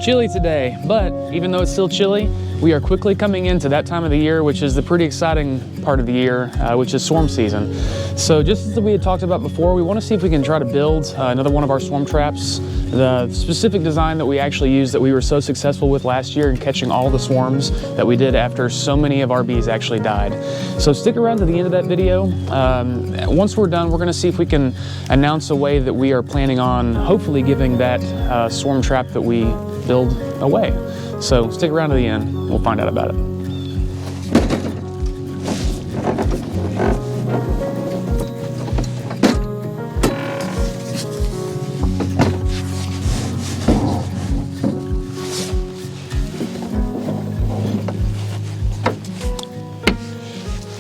chilly today, but even though it's still chilly, we are quickly coming into that time of the year, which is the pretty exciting part of the year, which is swarm season. So just as we had talked about before, we want to see if we can try to build another one of our swarm traps. The specific design that we actually used that we were so successful with last year in catching all the swarms that we did after so many of our bees actually died. So stick around to the end of that video. Once we're done, we're going to see if we can announce a way that we are planning on hopefully giving that swarm trap that we build away. So stick around to the end, we'll find out about it.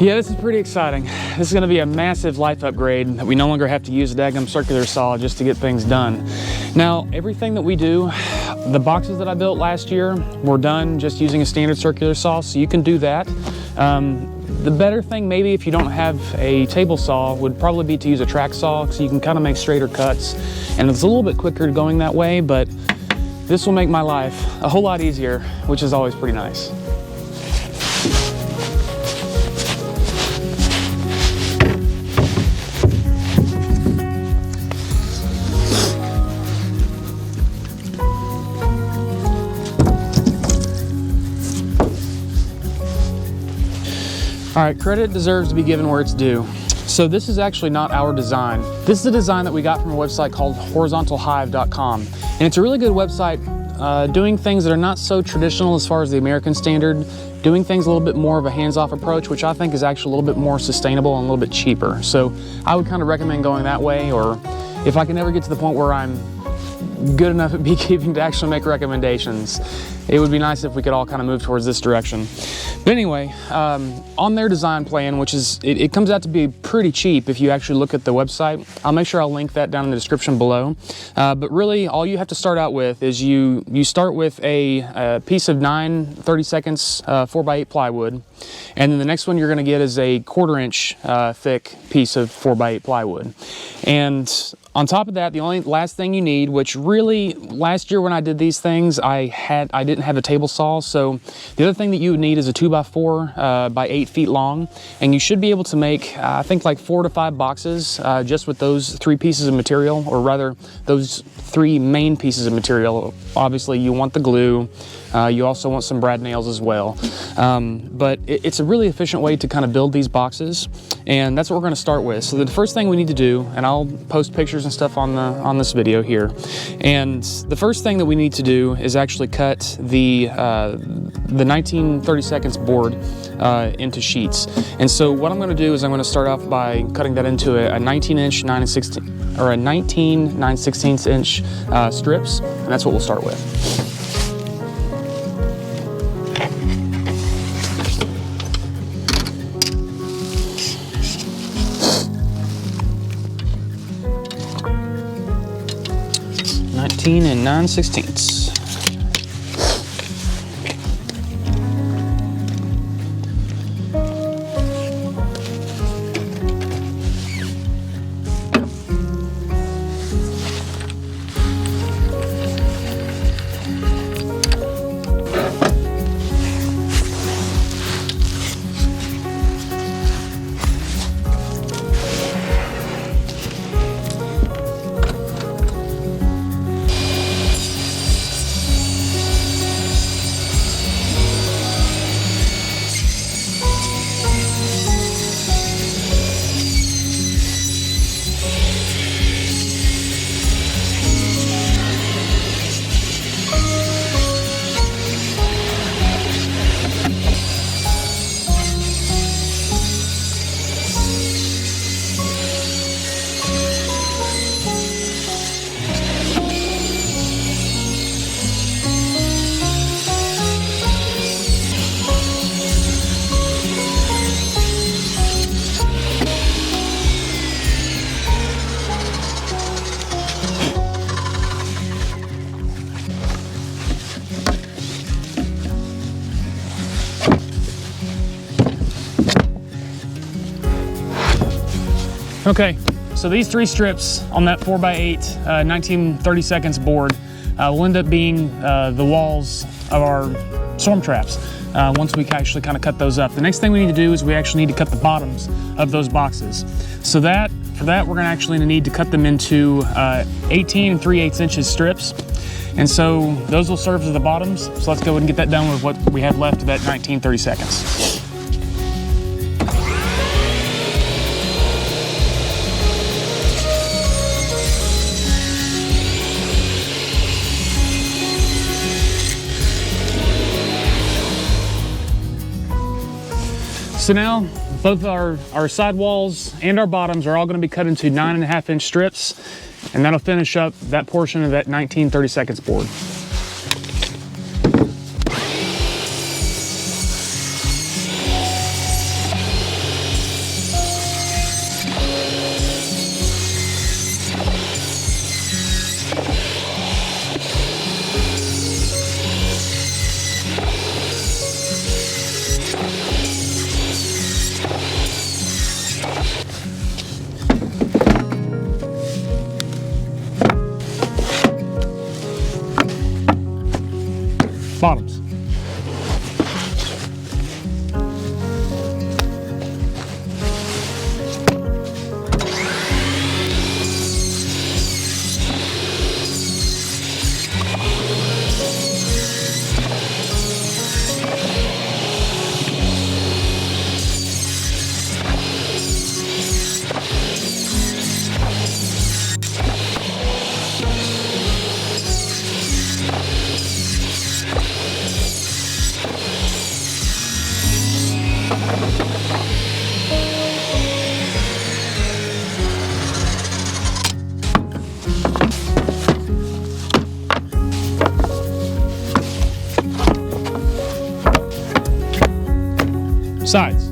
Yeah, this is pretty exciting. This is going to be a massive life upgrade that we no longer have to use a daggum circular saw just to get things done. Now, everything that we do, the boxes that I built last year were done just using a standard circular saw, so you can do that. The better thing maybe if you don't have a table saw would probably be to use a track saw, so you can kind of make straighter cuts, and it's a little bit quicker going that way, but this will make my life a whole lot easier, which is always pretty nice. All right, credit deserves to be given where it's due. So this is actually not our design. This is a design that we got from a website called horizontalhive.com. And it's a really good website doing things that are not so traditional as far as the American standard, doing things a little bit more of a hands-off approach, which I think is actually a little bit more sustainable and a little bit cheaper. So I would kind of recommend going that way, or if I can ever get to the point where I'm good enough at beekeeping to actually make recommendations, it would be nice if we could all kind of move towards this direction. But anyway, on their design plan, which is, it comes out to be pretty cheap if you actually look at the website. I'll make sure I'll link that down in the description below. But really, all you have to start out with is you start with a piece of 9 30-seconds 4x8 plywood, and then the next one you're going to get is a 1/4 inch thick piece of 4x8 plywood. And on top of that, the only last thing you need, which really last year when I did these things, I didn't have a table saw, so the other thing that you would need is a 2x4 by 8 feet long, and you should be able to make I think like 4 to 5 boxes just with those 3 pieces of material, or rather those 3 main pieces of material. Obviously you want the glue, you also want some brad nails as well, but it's a really efficient way to kind of build these boxes, and that's what we're going to start with. So the first thing we need to do, and I'll post pictures and stuff on this video here, and the first thing that we need to do is actually cut the 19 30-seconds board into sheets. And so what I'm going to do is I'm going to start off by cutting that into a 19-inch 9/16 or a 19 9/16 inch strips, and that's what we'll start with. And 9/16. Okay, so these 3 strips on that 4x8 19 30-seconds board will end up being the walls of our storm traps once we actually kind of cut those up. The next thing we need to do is we actually need to cut the bottoms of those boxes. So for that, we're gonna actually need to cut them into 18 3/8 inches strips. And so those will serve as the bottoms. So let's go ahead and get that done with what we have left of that 19-30 seconds. So now both our side walls and our bottoms are all going to be cut into 9.5 inch strips, and that'll finish up that portion of that 19-30 seconds board. Bottoms. Sides.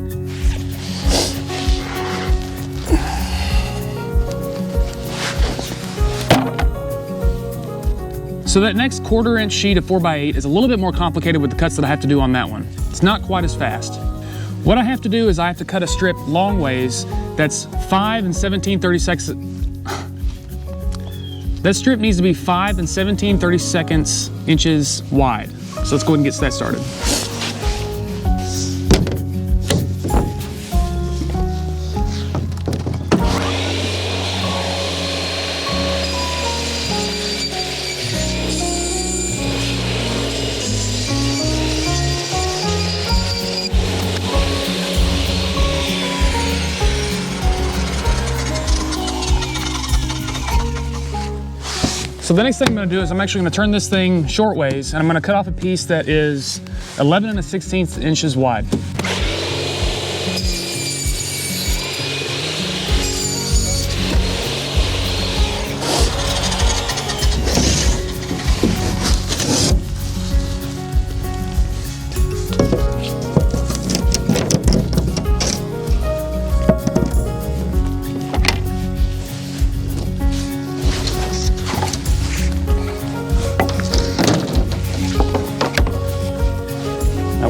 So that next 1/4 inch sheet of 4x8 is a little bit more complicated with the cuts that I have to do on that one. It's not quite as fast. What I have to do is I have to cut a strip long ways that's 5 17/30 seconds. That strip needs to be 5 17/30 seconds inches wide. So let's go ahead and get that started. So the next thing I'm going to do is I'm actually going to turn this thing short ways, and I'm going to cut off a piece that is 11 1/16 inches wide.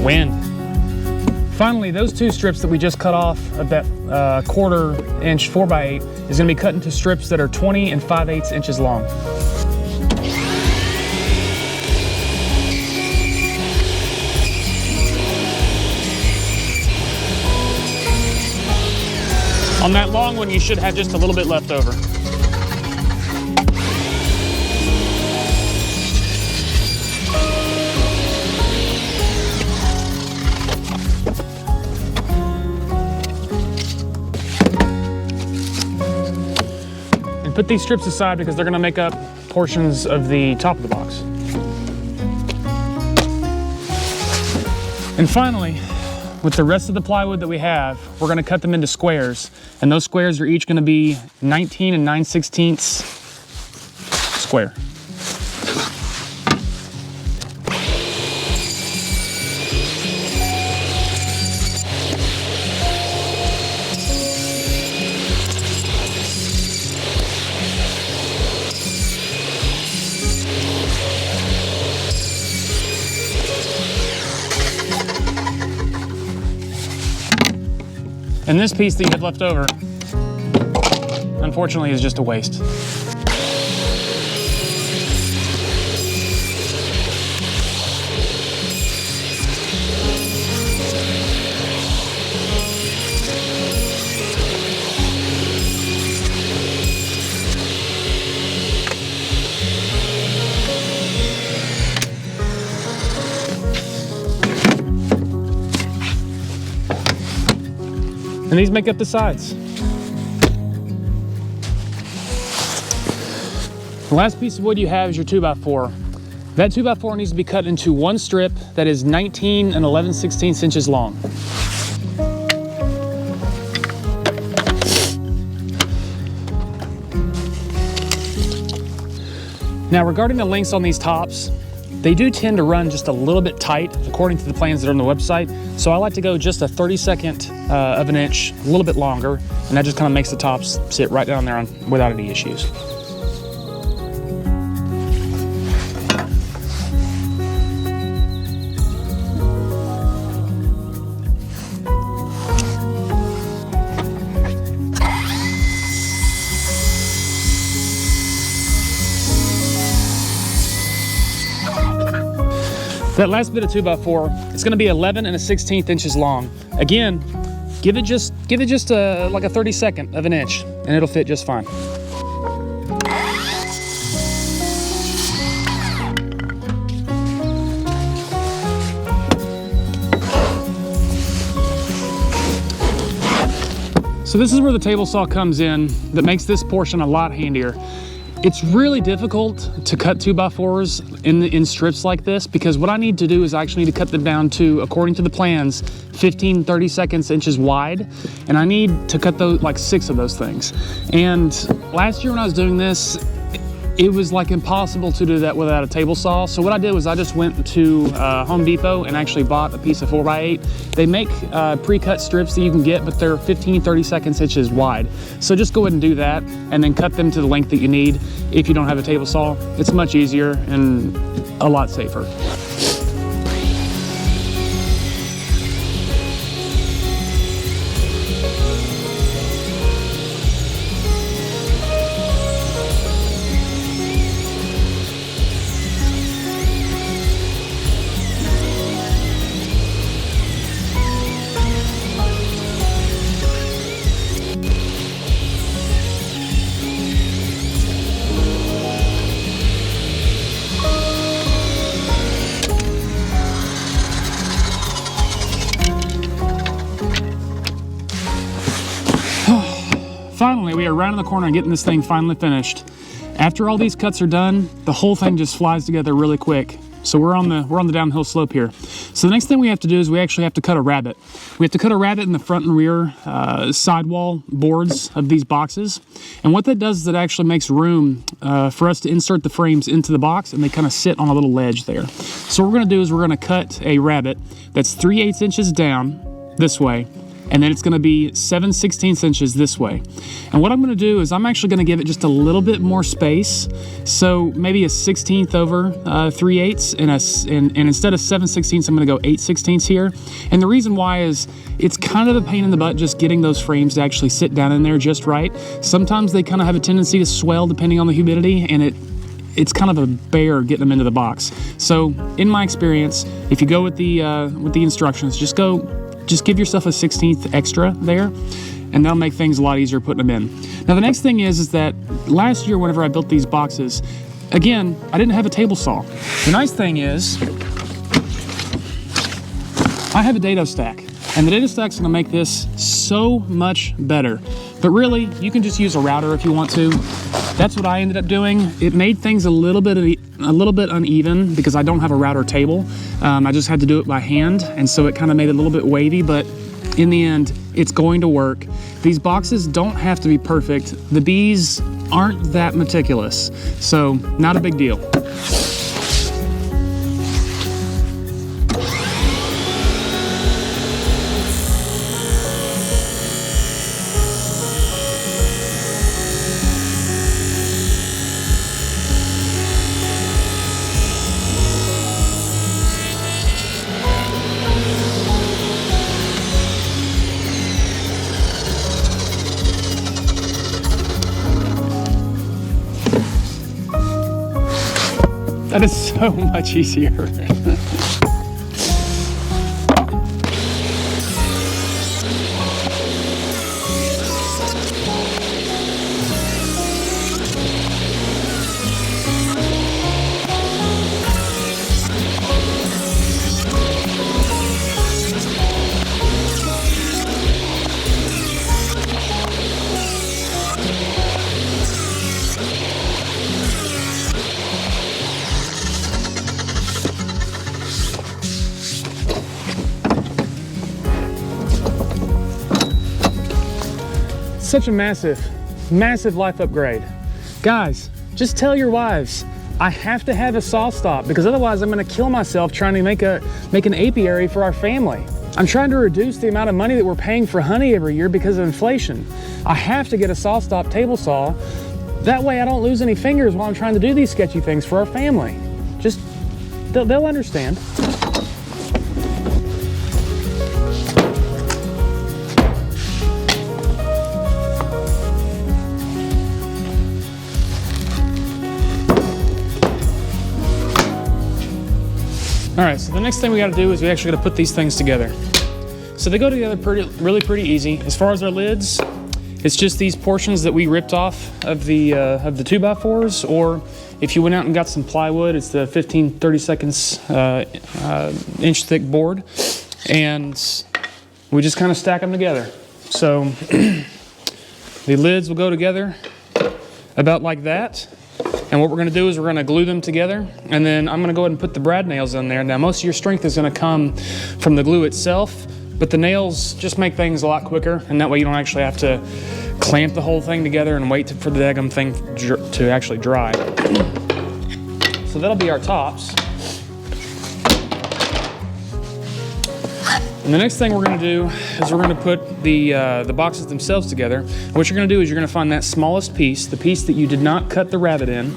Wind. Finally, those two strips that we just cut off of that 1/4 inch 4x8 is going to be cut into strips that are 20 5/8 inches long. On that long one, you should have just a little bit left over. Put these strips aside because they're going to make up portions of the top of the box. And finally, with the rest of the plywood that we have, we're going to cut them into squares, and those squares are each going to be 19 9/16 square. And this piece that you have left over, unfortunately, is just a waste. And these make up the sides. The last piece of wood you have is your 2x4. That 2x4 needs to be cut into one strip that is 19 and 11/16 inches long. Now, regarding the lengths on these tops, they do tend to run just a little bit tight according to the plans that are on the website. So I like to go just a 32nd of an inch, a little bit longer, and that just kind of makes the tops sit right down there without any issues. That last bit of 2x4, it's going to be 11 and 1/16 inches long. Again, give it just like a 32nd of an inch, and it'll fit just fine. So this is where the table saw comes in that makes this portion a lot handier. It's really difficult to cut 2x4s in strips like this, because what I need to do is I actually need to cut them down to, according to the plans, 15 32 inches wide, and I need to cut those like 6 of those things. And last year when I was doing this, it was like impossible to do that without a table saw. So what I did was I just went to Home Depot and actually bought a piece of 4x8. They make pre-cut strips that you can get, but they're 15 32 inches wide. So just go ahead and do that, and then cut them to the length that you need. If you don't have a table saw, it's much easier and a lot safer. Finally, we are rounding the corner and getting this thing finally finished. After all these cuts are done, the whole thing just flies together really quick. So we're on the downhill slope here. So the next thing we have to do is we actually have to cut a rabbet. We have to cut a rabbet in the front and rear sidewall boards of these boxes. And what that does is it actually makes room for us to insert the frames into the box, and they kind of sit on a little ledge there. So what we're gonna do is we're gonna cut a rabbet that's 3/8 inches down this way, and then it's gonna be 7/16 inches this way. And what I'm gonna do is I'm actually gonna give it just a little bit more space. So maybe a 1/16 over 3/8, and instead of 7/16, I'm gonna go 8/16 here. And the reason why is it's kind of a pain in the butt just getting those frames to actually sit down in there just right. Sometimes they kind of have a tendency to swell depending on the humidity, and it's kind of a bear getting them into the box. So in my experience, if you go with the instructions, just give yourself a 1/16 extra there, and that'll make things a lot easier putting them in. Now the next thing is that last year whenever I built these boxes, again, I didn't have a table saw. The nice thing is I have a dado stack, and the dado stack's gonna make this so much better. But really, you can just use a router if you want to. That's what I ended up doing. It made things a little bit uneven because I don't have a router table. I just had to do it by hand, and so it kind of made it a little bit wavy, but in the end, it's going to work. These boxes don't have to be perfect. The bees aren't that meticulous, so not a big deal. That is so much easier. such a massive, massive life upgrade. Guys, just tell your wives, I have to have a saw stop because otherwise I'm gonna kill myself trying to make an apiary for our family. I'm trying to reduce the amount of money that we're paying for honey every year because of inflation. I have to get a saw stop table saw. That way I don't lose any fingers while I'm trying to do these sketchy things for our family. Just, they'll understand. All right, so the next thing we gotta do is we actually gotta put these things together. So they go together really pretty easy. As far as our lids, it's just these portions that we ripped off of the 2x4s, or if you went out and got some plywood, it's the 15-30 seconds inch thick board, and we just kind of stack them together. So the lids will go together about like that. And what we're gonna do is we're gonna glue them together, and then I'm gonna go ahead and put the brad nails in there. Now, most of your strength is gonna come from the glue itself, but the nails just make things a lot quicker, and that way you don't actually have to clamp the whole thing together and wait for the daggum thing to actually dry. So that'll be our tops. And the next thing we're gonna do is we're gonna put the boxes themselves together. What you're gonna do is you're gonna find that smallest piece, the piece that you did not cut the rabbet in.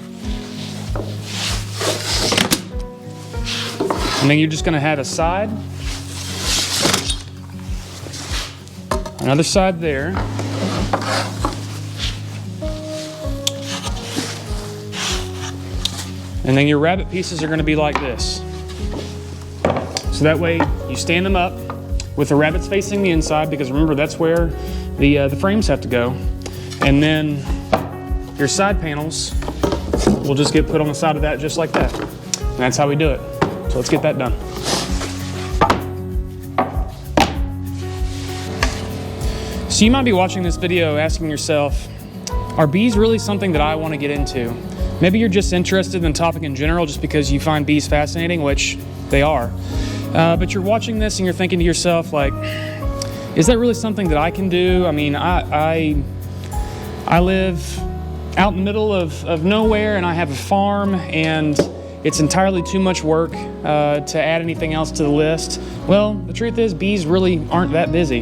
And then you're just gonna have a side, another side there. And then your rabbet pieces are gonna be like this. So that way you stand them up with the rabbets facing the inside, because remember, that's where the frames have to go. And then your side panels will just get put on the side of that just like that. And that's how we do it. So let's get that done. So you might be watching this video asking yourself, are bees really something that I want to get into? Maybe you're just interested in the topic in general just because you find bees fascinating, which they are. But you're watching this and you're thinking to yourself, like, is that really something that I can do? I mean, I live out in the middle of nowhere, and I have a farm, and it's entirely too much work to add anything else to the list. Well, the truth is, bees really aren't that busy.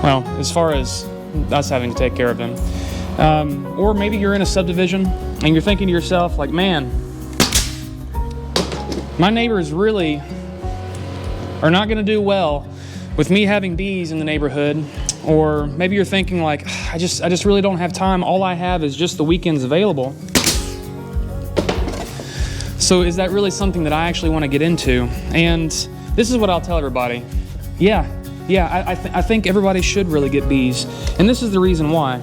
Well, as far as us having to take care of them. Or maybe you're in a subdivision and you're thinking to yourself, like, man, my neighbors really are not gonna do well with me having bees in the neighborhood. Or maybe you're thinking, like, I just really don't have time. All I have is just the weekends available. So is that really something that I actually want to get into? And this is what I'll tell everybody. Yeah, I think everybody should really get bees. And this is the reason why.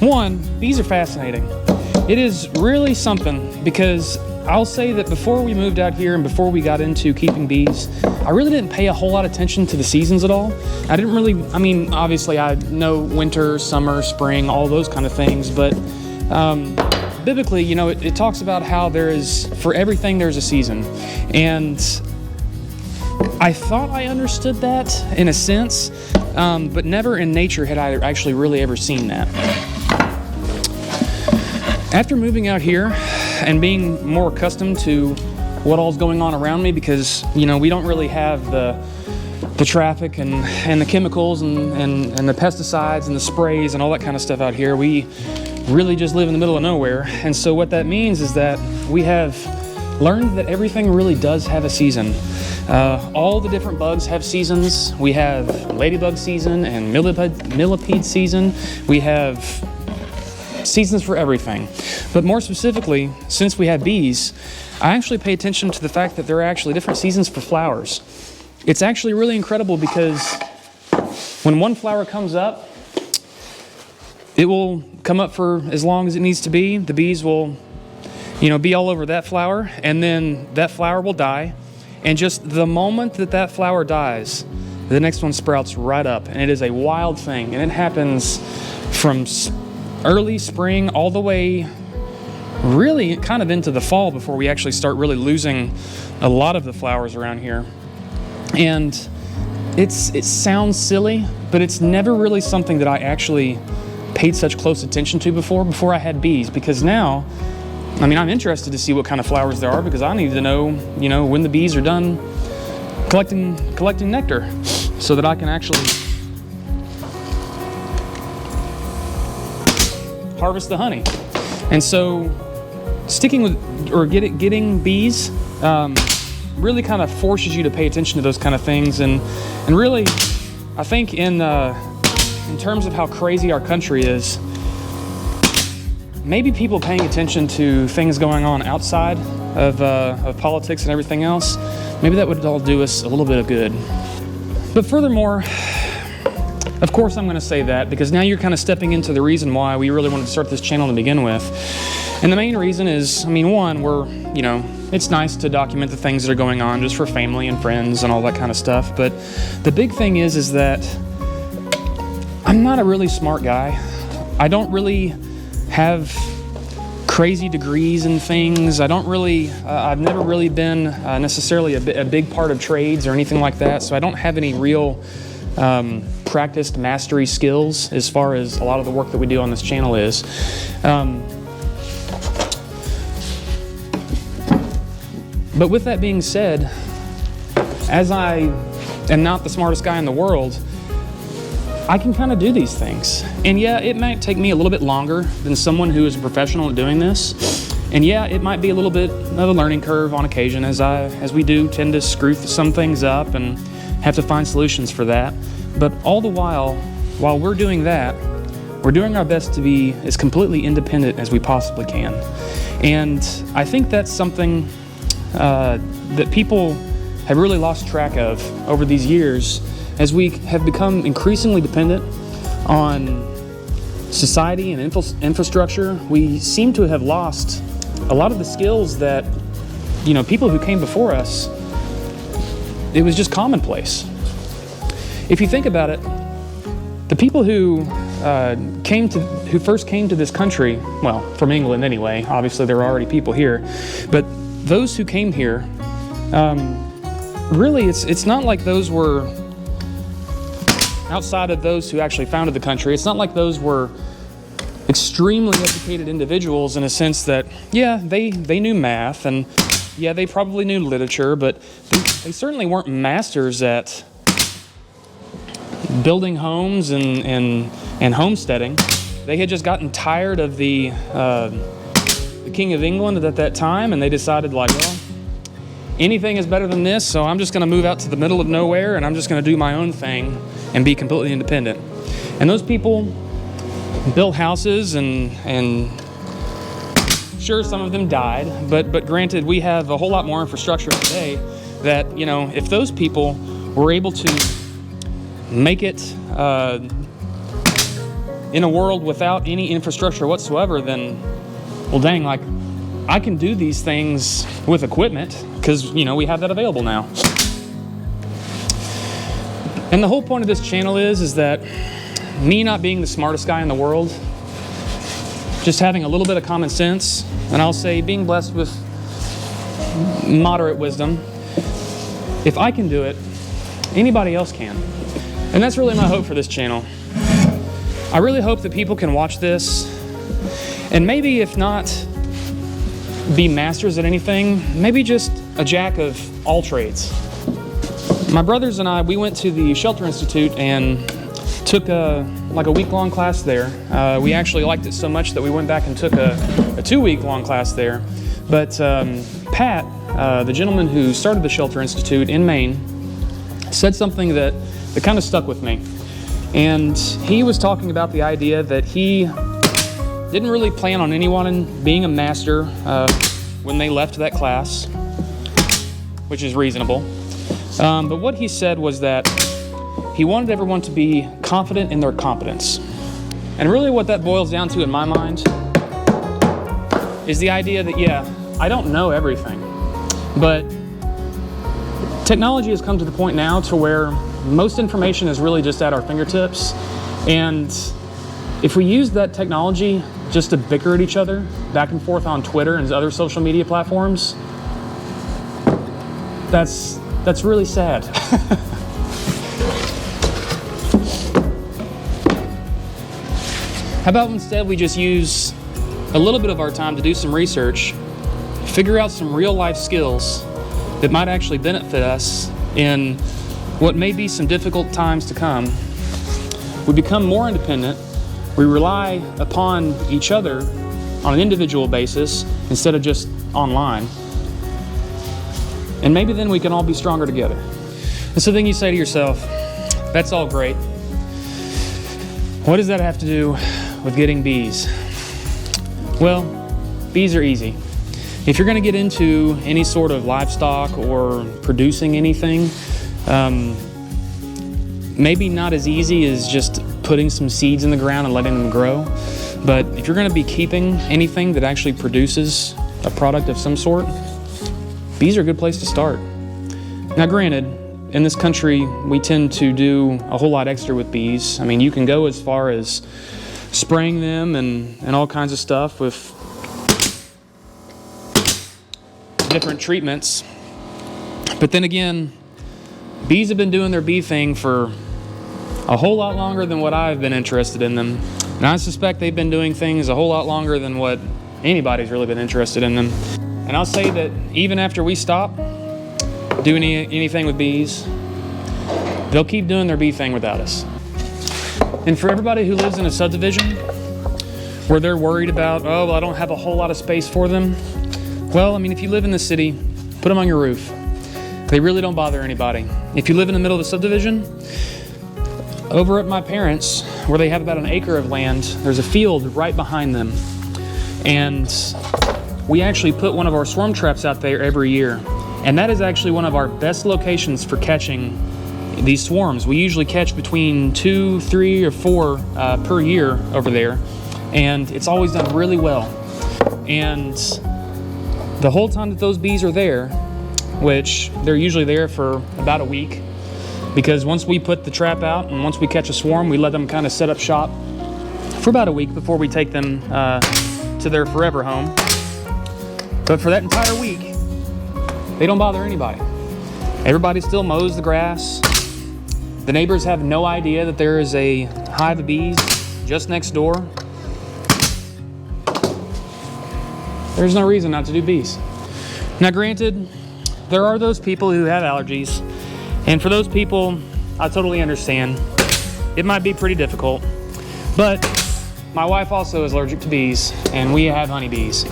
One, bees are fascinating. It is really something, because I'll say that before we moved out here and before we got into keeping bees, I really didn't pay a whole lot of attention to the seasons at all. I didn't really, I mean, obviously I know winter, summer, spring, all those kind of things, but biblically, you know, it talks about how for everything there's a season. And I thought I understood that in a sense, but never in nature had I actually really ever seen that. After moving out here and being more accustomed to what all's going on around me, because, you know, we don't really have the traffic and the chemicals and the pesticides and the sprays and all that kind of stuff out here. We really just live in the middle of nowhere. And so what that means is that we have learned that everything really does have a season. All the different bugs have seasons. We have ladybug season and millipede season. We have seasons for everything. But more specifically, since we have bees, I actually pay attention to the fact that there are actually different seasons for flowers. It's actually really incredible, because when one flower comes up, it will come up for as long as it needs to be. The bees will, you know, be all over that flower, and then that flower will die. And just the moment that that flower dies, the next one sprouts right up. And it is a wild thing. And it happens from early spring all the way really kind of into the fall before we actually start really losing a lot of the flowers around here. And it sounds silly, but it's never really something that I actually paid such close attention to before I had bees, because now, I mean, I'm interested to see what kind of flowers there are, because I need to know, you know, when the bees are done collecting nectar, so that I can actually harvest the honey. And so sticking with, or getting bees really kind of forces you to pay attention to those kind of things. And really, I think in terms of how crazy our country is, maybe people paying attention to things going on outside of politics and everything else, maybe that would all do us a little bit of good. But furthermore, of course I'm going to say that, because now you're kind of stepping into the reason why we really wanted to start this channel to begin with. And the main reason is, I mean, one, you know, it's nice to document the things that are going on just for family and friends and all that kind of stuff. But the big thing is that I'm not a really smart guy. I don't really have crazy degrees in things. I don't really, I've never really been necessarily a big part of trades or anything like that. So I don't have any real practiced mastery skills as far as a lot of the work that we do on this channel is. But with that being said, as I am not the smartest guy in the world, I can kind of do these things. And yeah, it might take me a little bit longer than someone who is a professional at doing this. And yeah, it might be a little bit of a learning curve on occasion, as we do tend to screw some things up and have to find solutions for that. But all the while we're doing that, we're doing our best to be as completely independent as we possibly can. And I think that's something that people have really lost track of over these years, as we have become increasingly dependent on society and infrastructure. We seem to have lost a lot of the skills that, you know, people who came before us, it was just commonplace. If you think about it, the people who first came to this country, well, from England anyway, obviously there were already people here, but those who came here, really it's not like those were, outside of those who actually founded the country, it's not like those were extremely educated individuals in a sense that, yeah, they knew math, and yeah, they probably knew literature, but they certainly weren't masters at building homes and homesteading. They had just gotten tired of the King of England at that time, and they decided, like, well, anything is better than this, so I'm just going to move out to the middle of nowhere, and I'm just going to do my own thing and be completely independent. And those people built houses, and sure, some of them died, but granted, we have a whole lot more infrastructure today that, you know, if those people were able to make it in a world without any infrastructure whatsoever, then, well, dang, like, I can do these things with equipment, because, you know, we have that available now. And the whole point of this channel is that me not being the smartest guy in the world, just having a little bit of common sense, and I'll say being blessed with moderate wisdom, if I can do it, anybody else can. And that's really my hope for this channel. I really hope that people can watch this, and maybe if not be masters at anything, maybe just a jack of all trades. My brothers and I, we went to the Shelter Institute and took a week-long class there. We actually liked it so much that we went back and took a 2-week-long class there. But Pat, the gentleman who started the Shelter Institute in Maine, said something that kind of stuck with me. And he was talking about the idea that he didn't really plan on anyone being a master when they left that class, which is reasonable. But what he said was that he wanted everyone to be confident in their competence. And really what that boils down to in my mind is the idea that, yeah, I don't know everything, but technology has come to the point now to where most information is really just at our fingertips. And if we use that technology just to bicker at each other back and forth on Twitter and other social media platforms, that's That's really sad. How about instead we just use a little bit of our time to do some research, figure out some real life skills that might actually benefit us in what may be some difficult times to come. We become more independent. We rely upon each other on an individual basis instead of just online. And maybe then we can all be stronger together. And so then you say to yourself, that's all great. What does that have to do with getting bees? Well, bees are easy. If you're going to get into any sort of livestock or producing anything, maybe not as easy as just putting some seeds in the ground and letting them grow. But if you're going to be keeping anything that actually produces a product of some sort, bees are a good place to start. Now granted, in this country, we tend to do a whole lot extra with bees. I mean, you can go as far as spraying them and all kinds of stuff with different treatments. But then again, bees have been doing their bee thing for a whole lot longer than what I've been interested in them. And I suspect they've been doing things a whole lot longer than what anybody's really been interested in them. And I'll say that even after we stop doing anything with bees, they'll keep doing their bee thing without us. And for everybody who lives in a subdivision where they're worried about, oh, well, I don't have a whole lot of space for them. Well, I mean, if you live in the city, put them on your roof. They really don't bother anybody. If you live in the middle of the subdivision, over at my parents', where they have about an acre of land, there's a field right behind them. And we actually put one of our swarm traps out there every year. And that is actually one of our best locations for catching these swarms. We usually catch between 2, 3, or 4 per year over there. And it's always done really well. And the whole time that those bees are there, which they're usually there for about a week, because once we put the trap out and once we catch a swarm, we let them kind of set up shop for about a week before we take them to their forever home. But for that entire week, they don't bother anybody. Everybody still mows the grass. The neighbors have no idea that there is a hive of bees just next door. There's no reason not to do bees. Now granted, there are those people who have allergies, and for those people, I totally understand. It might be pretty difficult, but my wife also is allergic to bees, and we have honeybees.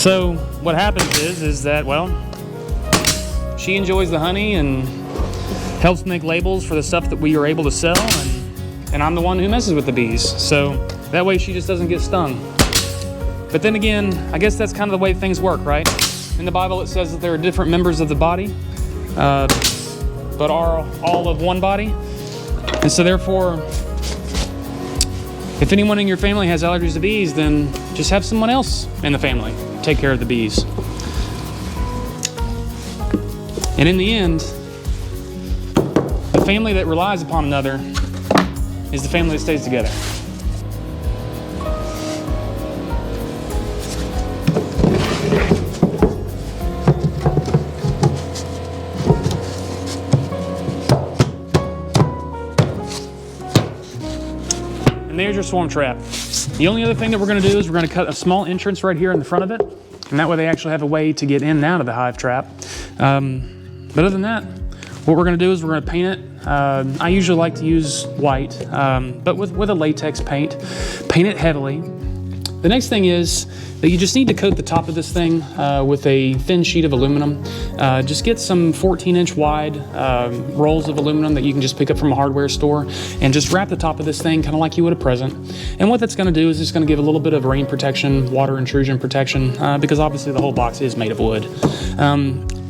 So what happens is that, well, she enjoys the honey and helps make labels for the stuff that we are able to sell, and I'm the one who messes with the bees. So that way she just doesn't get stung. But then again, I guess that's kind of the way things work, right? In the Bible, it says that there are different members of the body, but are all of one body. And so therefore, if anyone in your family has allergies to bees, then just have someone else in the family take care of the bees. And in the end, the family that relies upon another is the family that stays together. And there's your swarm trap. The only other thing that we're going to do is we're going to cut a small entrance right here in the front of it, and that way they actually have a way to get in and out of the hive trap. But other than that, what we're going to do is we're going to paint it. I usually like to use white, but with a latex paint. Paint it heavily. The next thing is that you just need to coat the top of this thing with a thin sheet of aluminum. Just get some 14-inch wide rolls of aluminum that you can just pick up from a hardware store, and just wrap the top of this thing kind of like you would a present. And what that's going to do is it's going to give a little bit of rain protection, water intrusion protection, because obviously the whole box is made of wood.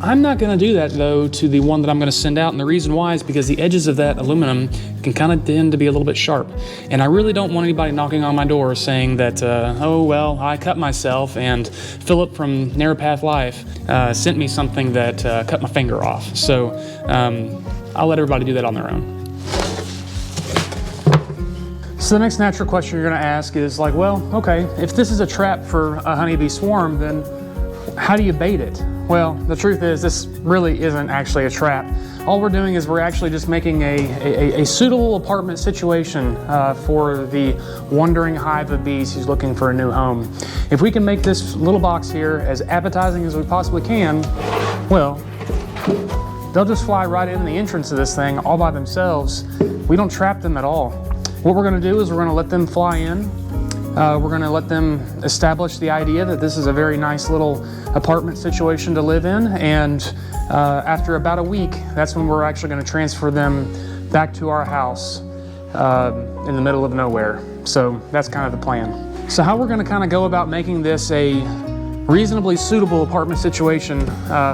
I'm not going to do that, though, to the one that I'm going to send out, and the reason why is because the edges of that aluminum can kind of tend to be a little bit sharp, and I really don't want anybody knocking on my door saying that, oh, well, I cut myself, and Philip from Narrow Path Life sent me something that cut my finger off. So I'll let everybody do that on their own. So the next natural question you're going to ask is like, well, okay, if this is a trap for a honeybee swarm, then how do you bait it? Well, the truth is this really isn't actually a trap. All we're doing is we're actually just making a suitable apartment situation for the wandering hive of bees who's looking for a new home. If we can make this little box here as appetizing as we possibly can, well, they'll just fly right in the entrance of this thing all by themselves. We don't trap them at all. What we're going to do is we're going to let them fly in. We're going to let them establish the idea that this is a very nice little apartment situation to live in, and after about a week, that's when we're actually going to transfer them back to our house in the middle of nowhere. So that's kind of the plan. So how we're going to kind of go about making this a reasonably suitable apartment situation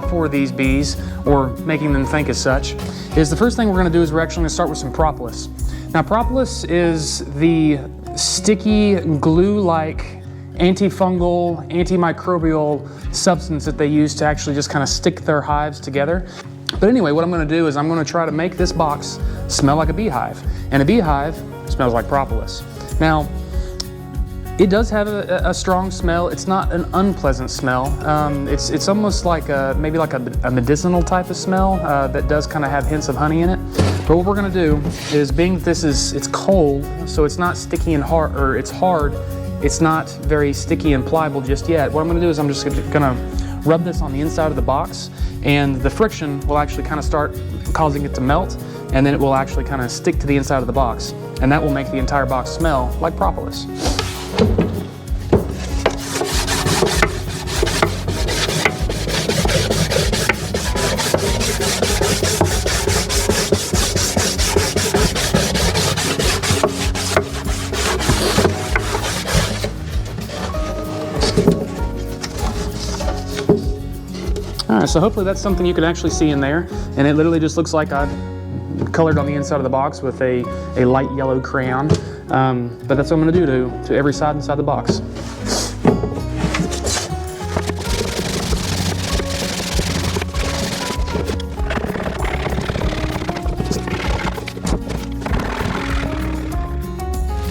for these bees, or making them think as such, is the first thing we're going to do is we're actually going to start with some propolis. Now, propolis is the sticky, glue-like, antifungal, antimicrobial substance that they use to actually just kind of stick their hives together. But anyway, what I'm going to do is I'm going to try to make this box smell like a beehive. And a beehive smells like propolis. Now, it does have a strong smell. It's not an unpleasant smell. It's almost like maybe like a medicinal type of smell that does kind of have hints of honey in it. But what we're gonna do is, being that it's cold, so it's not sticky and hard, or it's hard, it's not very sticky and pliable just yet. What I'm gonna do is I'm just gonna rub this on the inside of the box, and the friction will actually kind of start causing it to melt, and then it will actually kind of stick to the inside of the box. And that will make the entire box smell like propolis. All right, so hopefully that's something you can actually see in there, and it literally just looks like I've colored on the inside of the box with a light yellow crayon, but that's what I'm going to do to every side inside the box.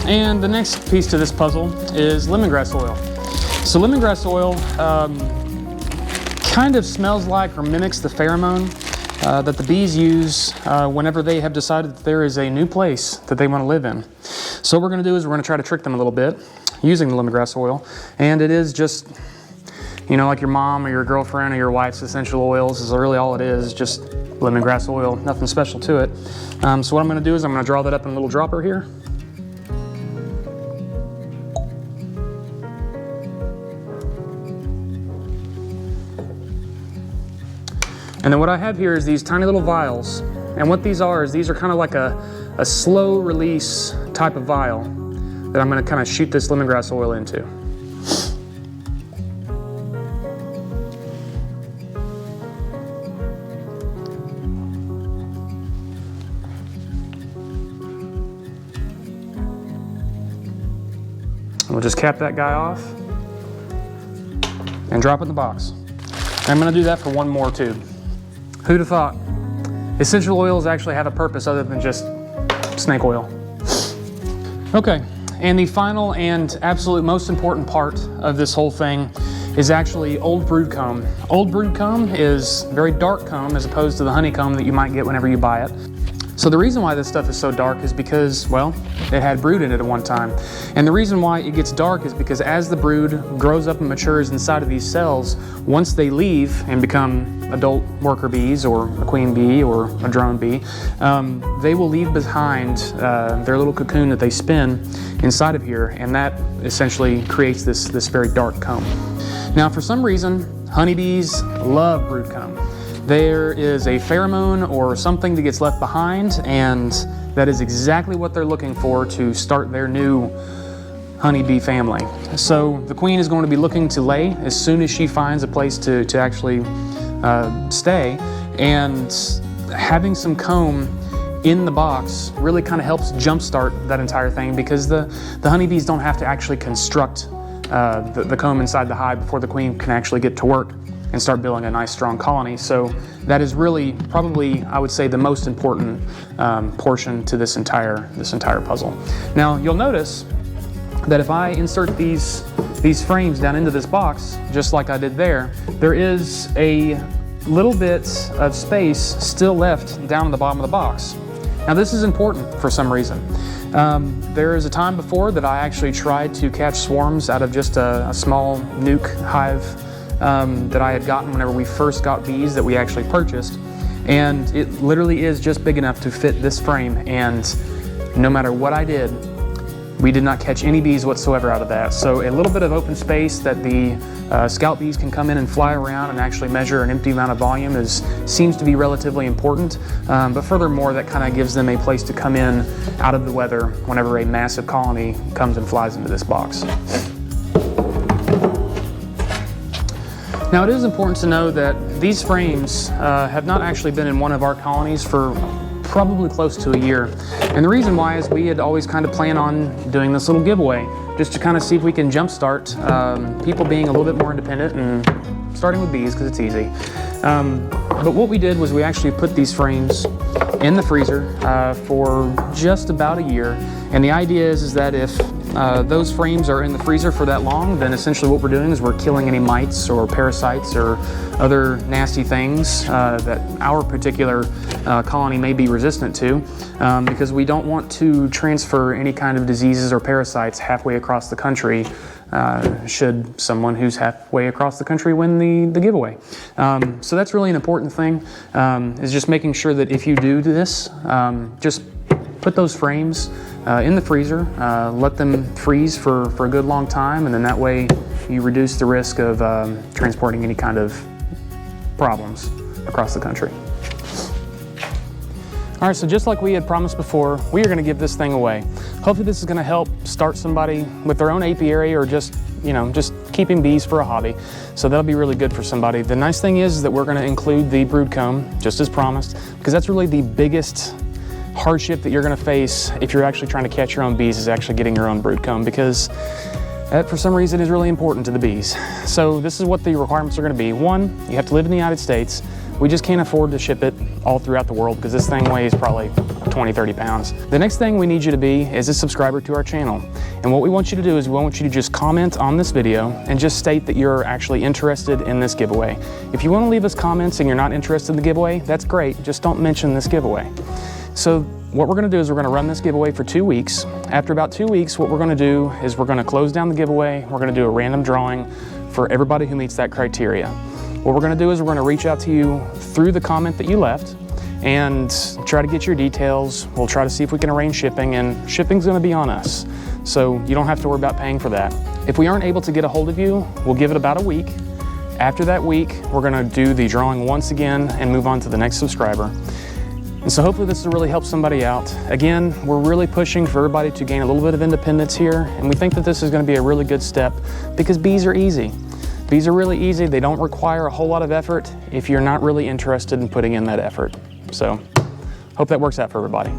And the next piece to this puzzle is lemongrass oil. So lemongrass oil kind of smells like, or mimics, the pheromone that the bees use whenever they have decided that there is a new place that they want to live in. So what we're going to do is we're going to try to trick them a little bit using the lemongrass oil. And it is just, you know, like your mom or your girlfriend or your wife's essential oils is really all it is, just lemongrass oil, nothing special to it. So what I'm going to do is I'm going to draw that up in a little dropper here. And then what I have here is these tiny little vials. And what these are is these are kind of like a slow release type of vial that I'm going to kind of shoot this lemongrass oil into. We'll just cap that guy off and drop it in the box. And I'm going to do that for one more tube. Who'd have thought? Essential oils actually have a purpose other than just snake oil. Okay, and the final and absolute most important part of this whole thing is actually old brood comb. Old brood comb is very dark comb as opposed to the honeycomb that you might get whenever you buy it. So the reason why this stuff is so dark is because, well, it had brood in it at one time. And the reason why it gets dark is because as the brood grows up and matures inside of these cells, once they leave and become adult worker bees, or a queen bee, or a drone bee, they will leave behind their little cocoon that they spin inside of here, and that essentially creates this very dark comb. Now, for some reason, honeybees love brood comb. There is a pheromone or something that gets left behind, and that is exactly what they're looking for to start their new honeybee family. So the queen is going to be looking to lay as soon as she finds a place to actually stay, and having some comb in the box really kind of helps jumpstart that entire thing, because the honeybees don't have to actually construct the comb inside the hive before the queen can actually get to work and start building a nice strong colony. So that is really probably, I would say, the most important portion to this entire puzzle. Now you'll notice that if I insert these these frames down into this box, just like I did there, there is a little bit of space still left down in the bottom of the box. Now this is important for some reason. There is a time before that I actually tried to catch swarms out of just a small nuke hive that I had gotten whenever we first got bees that we actually purchased. And it literally is just big enough to fit this frame, and no matter what I did, we did not catch any bees whatsoever out of that. So a little bit of open space that the scout bees can come in and fly around and actually measure an empty amount of volume seems to be relatively important. But furthermore, that kind of gives them a place to come in out of the weather whenever a massive colony comes and flies into this box. Now it is important to know that these frames have not actually been in one of our colonies for probably close to a year. And the reason why is we had always kind of planned on doing this little giveaway just to kind of see if we can jumpstart people being a little bit more independent and starting with bees because it's easy. But what we did was we actually put these frames in the freezer for just about a year. And the idea is that if those frames are in the freezer for that long, then essentially what we're doing is we're killing any mites or parasites or other nasty things that our particular colony may be resistant to, because we don't want to transfer any kind of diseases or parasites halfway across the country should someone who's halfway across the country win the giveaway. So that's really an important thing, is just making sure that if you do this, just put those frames in the freezer, let them freeze for a good long time, and then that way you reduce the risk of transporting any kind of problems across the country. All right, so just like we had promised before, we are going to give this thing away. Hopefully this is going to help start somebody with their own apiary or just keeping bees for a hobby. So that'll be really good for somebody. The nice thing is that we're going to include the brood comb, just as promised, because that's really the biggest hardship that you're going to face if you're actually trying to catch your own bees, is actually getting your own brood comb, because that for some reason is really important to the bees. So this is what the requirements are going to be. One, you have to live in the United States. We just can't afford to ship it all throughout the world because this thing weighs probably 20, 30 pounds. The next thing we need you to be is a subscriber to our channel. And what we want you to do is we want you to just comment on this video and just state that you're actually interested in this giveaway. If you want to leave us comments and you're not interested in the giveaway, that's great. Just don't mention this giveaway. So what we're going to do is we're going to run this giveaway for 2 weeks. After about 2 weeks, what we're going to do is we're going to close down the giveaway. We're going to do a random drawing for everybody who meets that criteria. What we're going to do is we're going to reach out to you through the comment that you left and try to get your details. We'll try to see if we can arrange shipping, and shipping's going to be on us. So you don't have to worry about paying for that. If we aren't able to get a hold of you, we'll give it about a week. After that week, we're going to do the drawing once again and move on to the next subscriber. And so hopefully this will really help somebody out. Again, we're really pushing for everybody to gain a little bit of independence here, and we think that this is going to be a really good step because bees are easy. Bees are really easy. They don't require a whole lot of effort if you're not really interested in putting in that effort. So hope that works out for everybody.